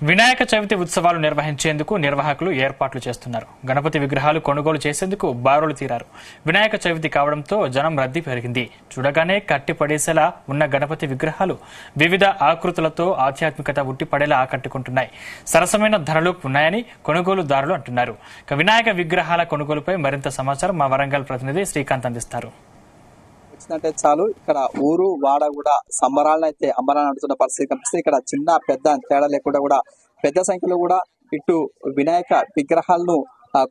వినాయక చవితి ఉత్సవాలు నిర్వహించేందుకు నిర్వాహకులు ఏర్పాట్లు చేస్తున్నారు. గణపతి విగ్రహాలు కొనుగోలు చేసేందుకు బారులు తీరారు. వినాయక చవితి కావడంతో జనం రద్దీ పెరిగింది. చూడగానే కట్టి పడేసేలా ఉన్న గణపతి విగ్రహాలు వివిధ ఆకృతులతో ఆధ్యాత్మికత ఉట్టిపడేలా ఆకట్టుకుంటున్నాయి. సరసమైన ధరలు ఉన్నాయని కొనుగోలుదారులు అంటున్నారు. వినాయక విగ్రహాల కొనుగోలుపై మరింత సమాచారం మా వరంగల్ ప్రతినిధి శ్రీకాంత్ అందిస్తారు. వచ్చినట్టే చాలు ఇక్కడ ఊరు వాడ కూడా సంబరాలను అయితే అంబరాన్ని నడుతున్న పరిస్థితి కనిపిస్తుంది. ఇక్కడ చిన్న పెద్ద తేడా లేకుండా కూడా పెద్ద సంఖ్యలో కూడా ఇటు వినాయక విగ్రహాలను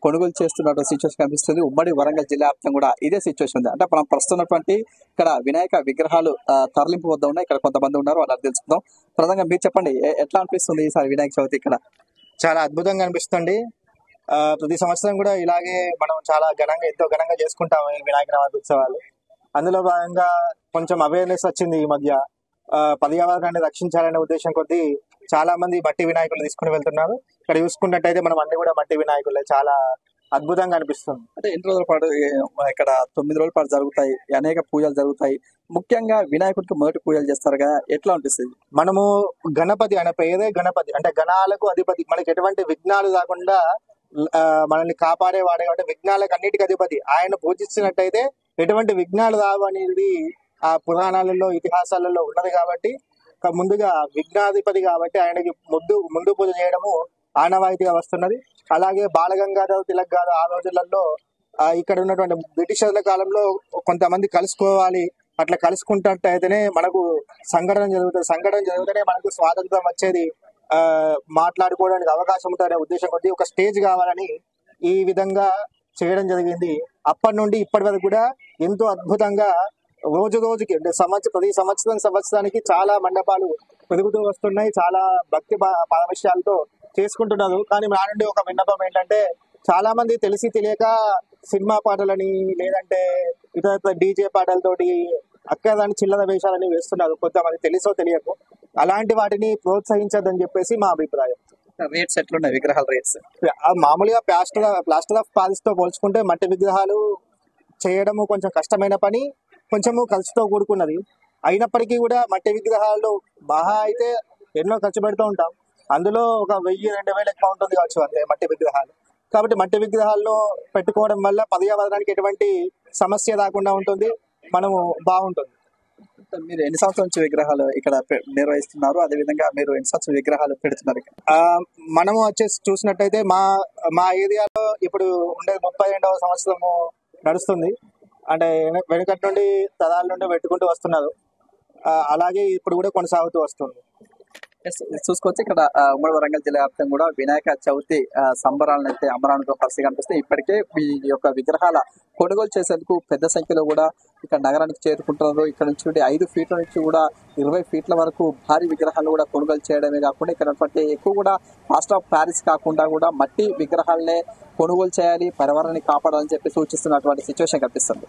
కొనుగోలు చేస్తున్నటువంటి సిచ్యువేషన్ కనిపిస్తుంది. ఉమ్మడి వరంగల్ జిల్లా వ్యాప్తంగా కూడా ఇదే సిచ్యువేషన్ ఉంది. అంటే మనం ప్రస్తున్నటువంటి ఇక్కడ వినాయక విగ్రహాలు తరలింపు వద్ద ఉన్నాయి. ఇక్కడ కొంతమంది ఉన్నారు, వాళ్ళని తెలుసుకుందాం. ప్రధానంగా మీరు చెప్పండి, ఎట్లా అనిపిస్తుంది ఈసారి వినాయక చవితి? ఇక్కడ చాలా అద్భుతంగా అనిపిస్తుంది. ప్రతి సంవత్సరం కూడా ఇలాగే మనం చాలా ఎంతో ఘనంగా చేసుకుంటాము ఈ వినాయక నవరాత్రి ఉత్సవాలు. అందులో భాగంగా కొంచెం అవేర్నెస్ వచ్చింది ఈ మధ్య. పర్యావరణాన్ని రక్షించాలనే ఉద్దేశం కొద్దీ చాలా మంది మట్టి వినాయకులు తీసుకుని వెళ్తున్నారు. ఇక్కడ చూసుకున్నట్టయితే మనం అన్ని కూడా మట్టి వినాయకులే. చాలా అద్భుతంగా అనిపిస్తుంది. అంటే ఎన్ని రోజుల పాటు ఇక్కడ 9 రోజుల పాటు జరుగుతాయి, అనేక పూజలు జరుగుతాయి. ముఖ్యంగా వినాయకుడికి మొదటి పూజలు చేస్తారుగా, ఎట్లా అనిపిస్తుంది? మనము గణపతి అనే పేరే గణపతి, అంటే గణాలకు అధిపతి. మనకి ఎటువంటి విఘ్నాలు కాకుండా మనల్ని కాపాడేవాడే కాబట్టి విఘ్నాలకు అన్నిటికీ అధిపతి. ఆయన పూజించినట్టయితే ఎటువంటి విఘ్నాలు రావు అనేది ఆ పురాణాలలో ఇతిహాసాలలో ఉన్నది. కాబట్టి ముందుగా విఘ్నాధిపతి కాబట్టి ఆయనకి ముందు పూజ చేయడము ఆనవాయితీగా వస్తున్నది. అలాగే బాలగంగాధర్ తిలక్ గారు ఆ రోజులలో ఇక్కడ ఉన్నటువంటి బ్రిటిషర్ల కాలంలో కొంతమంది కలుసుకోవాలి, అట్లా కలుసుకుంటట్టయితేనే మనకు సంఘటన జరిగితేనే మనకు స్వాతంత్రం వచ్చేది, మాట్లాడుకోవడానికి అవకాశం ఉంటుందనే ఉద్దేశం కొద్దీ ఒక స్టేజ్ కావాలని ఈ విధంగా చేయడం జరిగింది. అప్పటి నుండి ఇప్పటి వరకు కూడా ఎంతో అద్భుతంగా రోజుకి అంటే ప్రతి సంవత్సరానికి చాలా మండపాలు పెరుగుతూ వస్తున్నాయి. చాలా భక్తి పారవశ్యాలతో చేసుకుంటున్నారు. కానీ నా నుండి ఒక విన్నపం ఏంటంటే, చాలా మంది తెలిసి తెలియక సినిమా పాటలని లేదంటే ఇతర డీజే పాటలతోటి అక్కదాని చిల్లర వేషాలని వేస్తున్నారు. కొంతమంది తెలుసో తెలియకు. అలాంటి వాటిని ప్రోత్సహించదని చెప్పేసి మా అభిప్రాయం. రేట్స్ ఎట్లున్నాయి విగ్రహాల రేట్స్? మామూలుగా ప్లాస్టర్ ఆఫ్ పారిస్ తో పోల్చుకుంటే మట్టి విగ్రహాలు చేయడము కొంచెం కష్టమైన పని, కొంచెము ఖర్చుతో కూడుకున్నది. అయినప్పటికీ కూడా మట్టి విగ్రహాలు మహా అయితే ఎన్నో ఖర్చు పెడుతూ ఉంటాం. అందులో ఒక 1000-2000 ఎక్కువ ఉంటుంది కావచ్చు అంతే మట్టి విగ్రహాలు. కాబట్టి మట్టి విగ్రహాల్లో పెట్టుకోవడం వల్ల పర్యావరణానికి ఎటువంటి సమస్య రాకుండా ఉంటుంది, మనము బాగుంటుంది. మీరు ఎన్ని సంవత్సరాల నుంచి విగ్రహాలు ఇక్కడ నిర్వహిస్తున్నారు? అదే విధంగా మీరు ఎన్ని సంవత్సరాల విగ్రహాలు పెడుతున్నారు? మనము వచ్చేసి చూసినట్టయితే మా ఏరియాలో ఇప్పుడు ఉండే 32వ సంవత్సరము నడుస్తుంది. అంటే వెనుకటి నుండి తరాల నుండి పెట్టుకుంటూ వస్తున్నారు. అలాగే ఇప్పుడు కూడా కొనసాగుతూ వస్తుంది. చూసుకోవచ్చు, ఇక్కడ ఉమ్మడి వరంగల్ జిల్లా వ్యాప్తంగా కూడా వినాయక చవితి సంబరాలను అయితే అమరానుకో పరిస్థితి కనిపిస్తే ఇప్పటికే ఈ యొక్క విగ్రహాల కొనుగోలు చేసేందుకు పెద్ద సంఖ్యలో కూడా ఇక్కడ నగరానికి చేరుకుంటున్నారు. ఇక్కడ నుంచి 5 ఫీట్ల నుంచి కూడా 20 ఫీట్ల వరకు భారీ విగ్రహాలు కూడా కొనుగోలు చేయడమే కాకుండా ఇక్కడ ఎక్కువ కూడా ప్లాస్టర్ ఆఫ్ ప్యారిస్ కాకుండా కూడా మట్టి విగ్రహాలనే కొనుగోలు చేయాలి, పర్యావరణాన్ని కాపాడాలని చెప్పి సూచిస్తున్నటువంటి సిచ్యువేషన్ కనిపిస్తుంది.